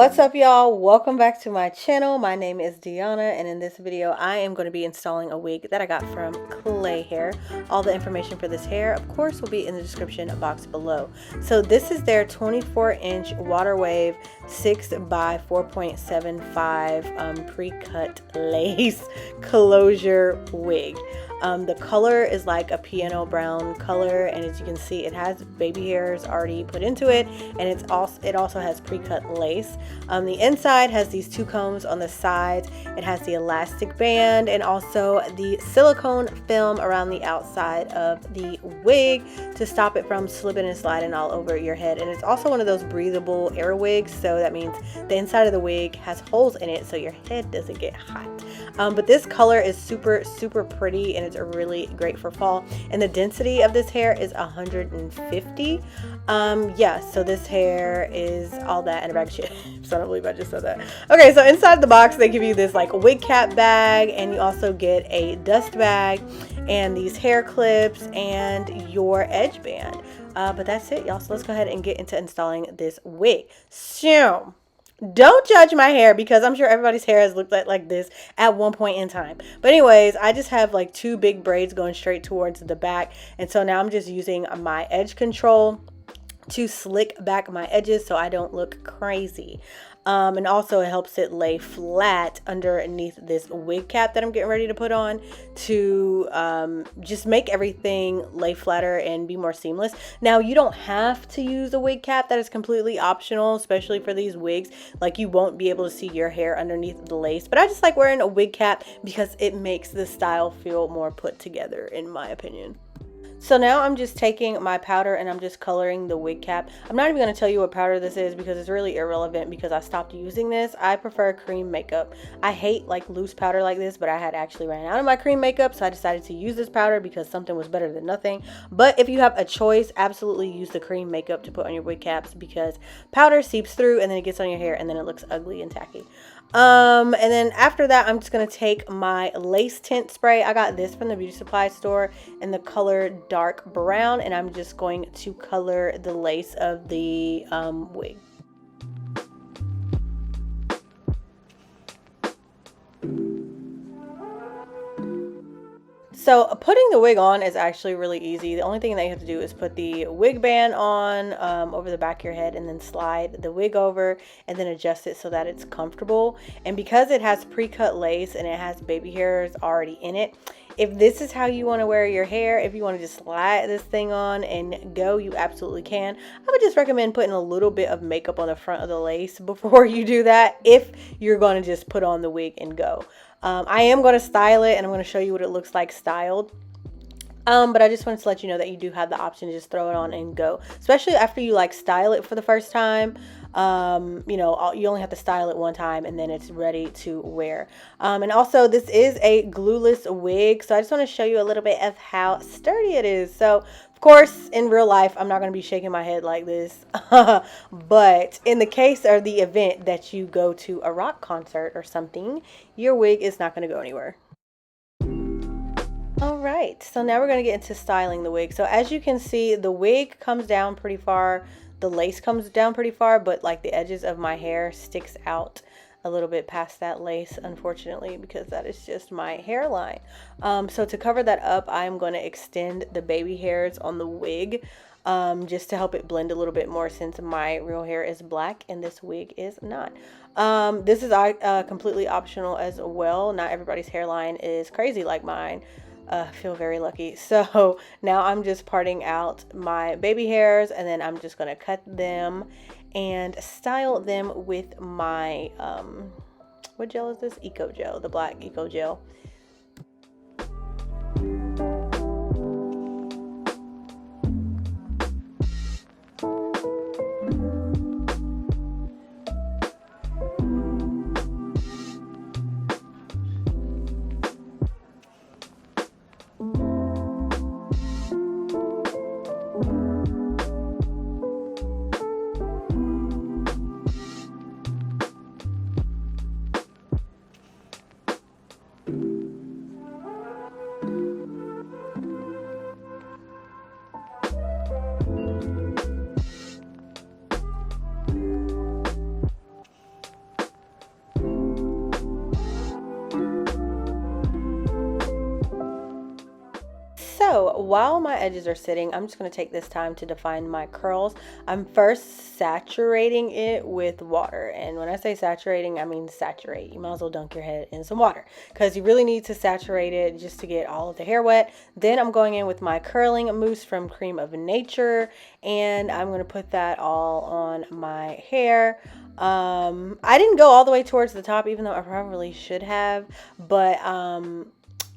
What's up, y'all? Welcome back to my channel. My name is Deanna, and in this video I am going to be installing a wig that I got from KlaiyiHair. All the information for this hair, of course, will be in the description box below. So this is their 24-inch water wave 6 by 4.75 pre-cut lace closure wig. The color is like a piano brown color, and as you can see, it has baby hairs already put into it, and it also has pre-cut lace. The inside has these two combs on the sides. It has the elastic band and also the silicone film around the outside of the wig to stop it from slipping and sliding all over your head. And it's also one of those breathable air wigs, so that means the inside of the wig has holes in it so your head doesn't get hot. But this color is super pretty, and it's really great for fall. And the density of this hair is 150. Yeah, so this hair is all that and a bag of shit. So I don't believe I just said that. Okay, so inside the box they give you this like wig cap bag, and you also get a dust bag and these hair clips and your edge band. But that's it, y'all. So let's go ahead and get into installing this wig. So don't judge my hair, because I'm sure everybody's hair has looked like this at one point in time. But anyways, I just have like two big braids going straight towards the back, and so now I'm just using my edge control to slick back my edges so I don't look crazy. And also it helps it lay flat underneath this wig cap that I'm getting ready to put on to just make everything lay flatter and be more seamless. Now, you don't have to use a wig cap. That is completely optional, especially for these wigs. Like, you won't be able to see your hair underneath the lace, but I just like wearing a wig cap because it makes the style feel more put together, in my opinion. So now I'm just taking my powder and I'm just coloring the wig cap. I'm not even going to tell you what powder this is because it's really irrelevant, because I stopped using this. I prefer cream makeup. I hate like loose powder like this, but I had actually ran out of my cream makeup, so I decided to use this powder because something was better than nothing. But if you have a choice, absolutely use the cream makeup to put on your wig caps, because powder seeps through and then it gets on your hair and then it looks ugly and tacky. And then after that, I'm just going to take my lace tint spray. I got this from the beauty supply store in the color dark brown, and I'm just going to color the lace of the wig. So putting the wig on is actually really easy. The only thing that you have to do is put the wig band on over the back of your head, and then slide the wig over and then adjust it so that it's comfortable. And because it has pre-cut lace and it has baby hairs already in it, if this is how you want to wear your hair, if you want to just slide this thing on and go, you absolutely can. I would just recommend putting a little bit of makeup on the front of the lace before you do that, if you're going to just put on the wig and go. I am going to style it, and I'm going to show you what it looks like styled. But I just wanted to let you know that you do have the option to just throw it on and go, especially after you like style it for the first time. You know, you only have to style it one time and then it's ready to wear. And also, this is a glueless wig, so I just want to show you a little bit of how sturdy it is. So of course, in real life, I'm not going to be shaking my head like this, but in the case or the event that you go to a rock concert or something, your wig is not going to go anywhere. Alright, so now we're going to get into styling the wig. So as you can see, the wig comes down pretty far, the lace comes down pretty far, but like the edges of my hair sticks out a little bit past that lace, unfortunately, because that is just my hairline. So to cover that up, I'm going to extend the baby hairs on the wig, just to help it blend a little bit more, since my real hair is black and this wig is not. This is completely optional as well. Not everybody's hairline is crazy like mine. I feel very lucky. So now I'm just parting out my baby hairs, and then I'm just going to cut them and style them with my what gel is this? Eco Gel, the black Eco Gel. while my edges are sitting, I'm just going to take this time to define my curls. I'm first saturating it with water. And when I say saturating, I mean saturate. You might as well dunk your head in some water because you really need to saturate it just to get all of the hair wet. Then I'm going in with my curling mousse from Cream of Nature, and I'm going to put that all on my hair. I didn't go all the way towards the top, even though I probably should have, but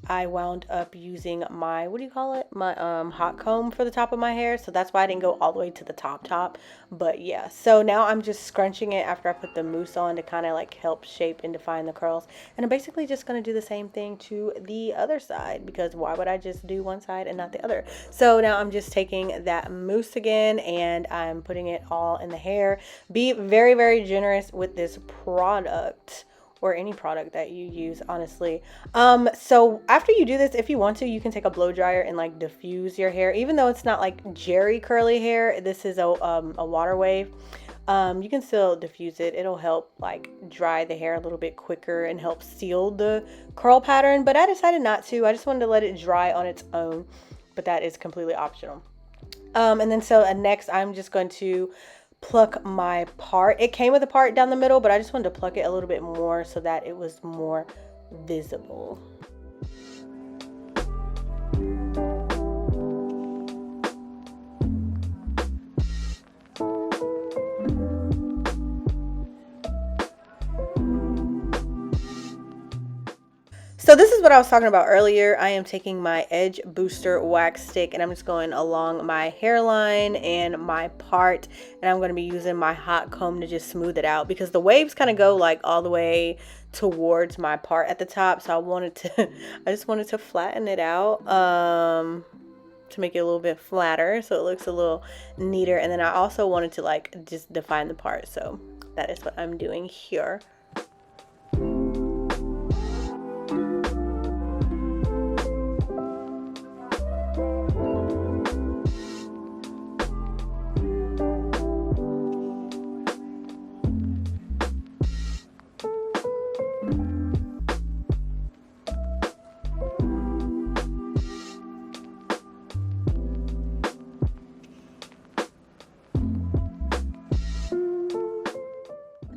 I wound up using my, what do you call it? My hot comb for the top of my hair. So that's why I didn't go all the way to the top. But yeah, so now I'm just scrunching it after I put the mousse on to kind of like help shape and define the curls. And I'm basically just going to do the same thing to the other side, because why would I just do one side and not the other? So now I'm just taking that mousse again and I'm putting it all in the hair. Be very, very generous with this product, or any product that you use, honestly. So after you do this, if you want to, you can take a blow dryer and like diffuse your hair. Even though it's not like jerry curly hair, this is a water wave. You can still diffuse it. It'll help like dry the hair a little bit quicker and help seal the curl pattern. But I decided not to. I just wanted to let it dry on its own. But that is completely optional. And then so next, I'm just going to pluck my part. It came with a part down the middle, but I just wanted to pluck it a little bit more so that it was more visible. So this is what I was talking about earlier. I am taking my Edge Booster wax stick and I'm just going along my hairline and my part, and I'm going to be using my hot comb to just smooth it out, because the waves kind of go like all the way towards my part at the top. So I just wanted to flatten it out to make it a little bit flatter so it looks a little neater. And then I also wanted to like just define the part. So that is what I'm doing here.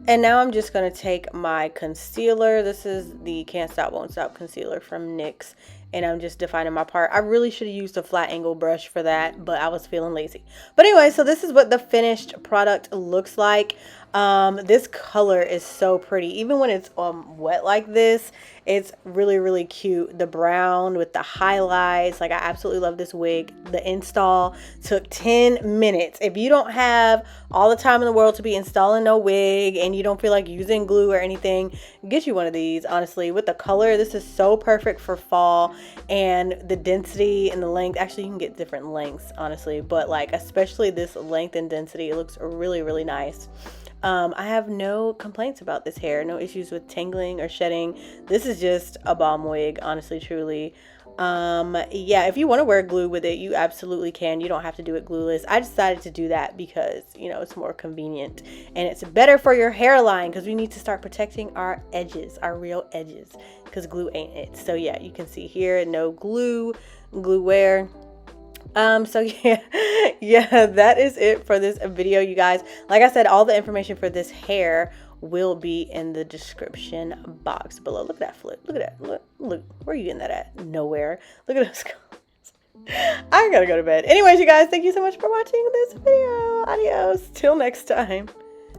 And now I'm just going to take my concealer. This is the Can't Stop Won't Stop concealer from NYX. And I'm just defining my part. I really should have used a flat angle brush for that, but I was feeling lazy. But anyway, so this is what the finished product looks like. This color is so pretty. Even when it's wet like this, it's really, really cute. The brown with the highlights. Like, I absolutely love this wig. The install took 10 minutes. If you don't have all the time in the world to be installing no wig and you don't feel like using glue or anything, get you one of these. Honestly, with the color, this is so perfect for fall. And the density and the length, actually you can get different lengths, honestly, but like especially this length and density, it looks really, really nice. I have no complaints about this hair, no issues with tangling or shedding. This is just a bomb wig, honestly, truly. Yeah, if you want to wear glue with it, you absolutely can. You don't have to do it glueless. I decided to do that because, you know, it's more convenient and it's better for your hairline, because we need to start protecting our edges, our real edges, because glue ain't it. So yeah, you can see here, no glue wear. So yeah, that is it for this video, you guys. Like I said, all the information for this hair will be in the description box below. Look at that flip. Look at that. Look, where are you getting that at? Nowhere. Look at those colors. I gotta go to bed. Anyways, you guys, thank you so much for watching this video. Adios. Till next time.